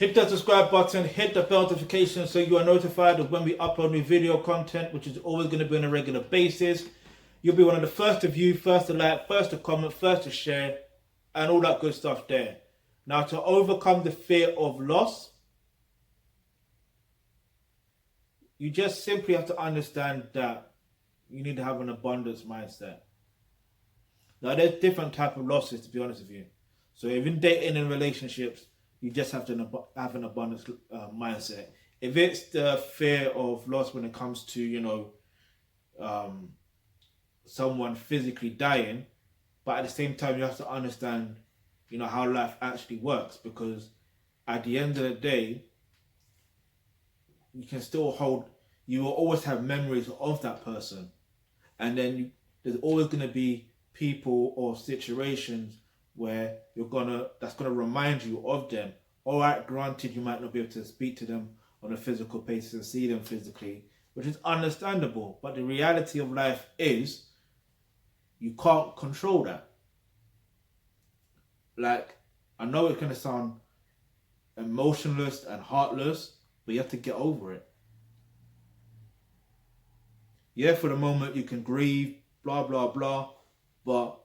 Hit that subscribe button, hit the bell notification so you are notified of when we upload new video content, which is always going to be on a regular basis. You'll be one of the first to view, first to like, first to comment, first to share, and all that good stuff there. Now, to overcome the fear of loss, you just simply have to understand that you need to have an abundance mindset. Now, there's different type of losses, to be honest with you. So if in dating and relationships, you just have to have an abundance mindset. If it's the fear of loss when it comes to, someone physically dying, but at the same time, you have to understand, how life actually works. Because at the end of the day, you will always have memories of that person. And then there's always going to be people or situations where that's gonna remind you of them. All right, granted, you might not be able to speak to them on a physical basis and see them physically, which is understandable. But the reality of life is, you can't control that. Like, I know it's gonna sound emotionless and heartless, but you have to get over it. Yeah, for the moment you can grieve, blah blah blah, but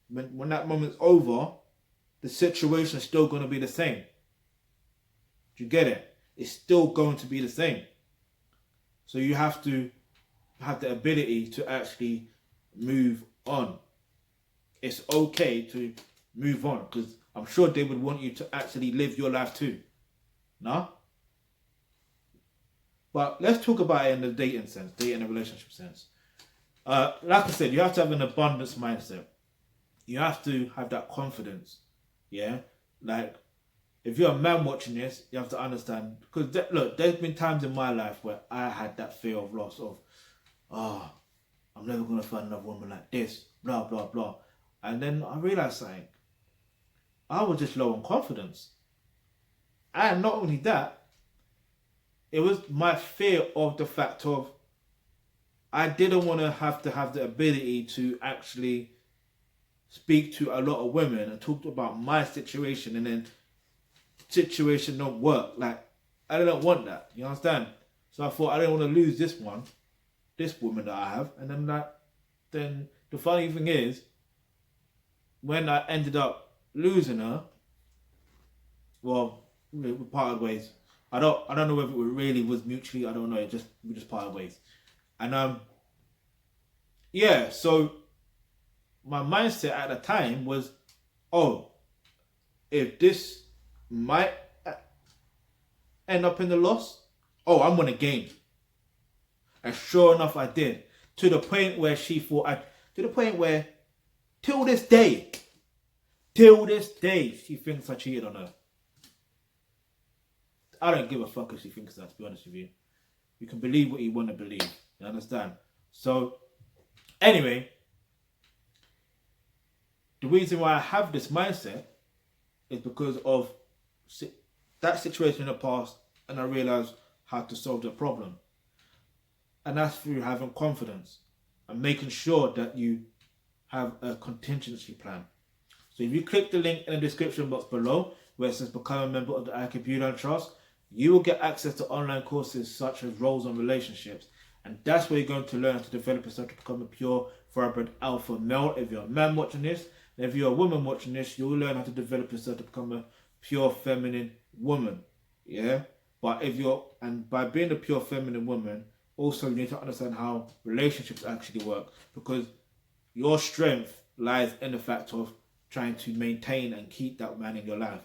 when that moment's over, the situation's still going to be the same. Do you get it? It's still going to be the same. So you have to have the ability to actually move on. It's okay to move on, because I'm sure they would want you to actually live your life too. No? But let's talk about it in the dating sense, dating and relationship sense. Like I said, you have to have an abundance mindset. You have to have that confidence, yeah? Like, if you're a man watching this, you have to understand, because look, there's been times in my life where I had that fear of loss of, I'm never going to find another woman like this, blah, blah, blah. And then I realized something. I was just low on confidence. And not only that, it was my fear of the fact of, I didn't want to have the ability to actually speak to a lot of women and talk about my situation, and then situation don't work. Like, I don't want that. You understand? So I thought I don't want to lose this woman that I have. And then the funny thing is, when I ended up losing her, well, we parted ways. I don't know whether it really was mutually. I don't know. We just parted ways. And yeah. So my mindset at the time was, if this might end up in the loss, I'm gonna gain. And sure enough, I did. To the point where till this day, she thinks I cheated on her. I don't give a fuck if she thinks that, to be honest with you. You can believe what you want to believe. You understand? So, anyway, the reason why I have this mindset is because of that situation in the past, and I realized how to solve the problem. And that's through having confidence and making sure that you have a contingency plan. So if you click the link in the description box below where it says become a member of the iComputer Trust, you will get access to online courses such as Roles on Relationships. And that's where you're going to learn how to develop yourself to become a pure, thoroughbred alpha male. If you're a man watching this, and if you're a woman watching this, you'll learn how to develop yourself to become a pure feminine woman. Yeah? But by being a pure feminine woman, also you need to understand how relationships actually work. Because your strength lies in the fact of trying to maintain and keep that man in your life.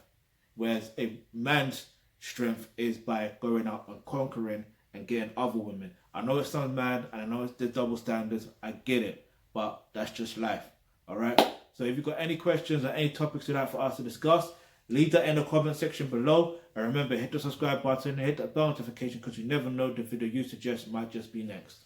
Whereas a man's strength is by going out and conquering and getting other women. I know it sounds mad, and I know it's the double standards. I get it, but that's just life. All right. So if you've got any questions or any topics you'd like for us to discuss, leave that in the comment section below. And remember, hit the subscribe button and hit that bell notification, because you never know, the video you suggest might just be next.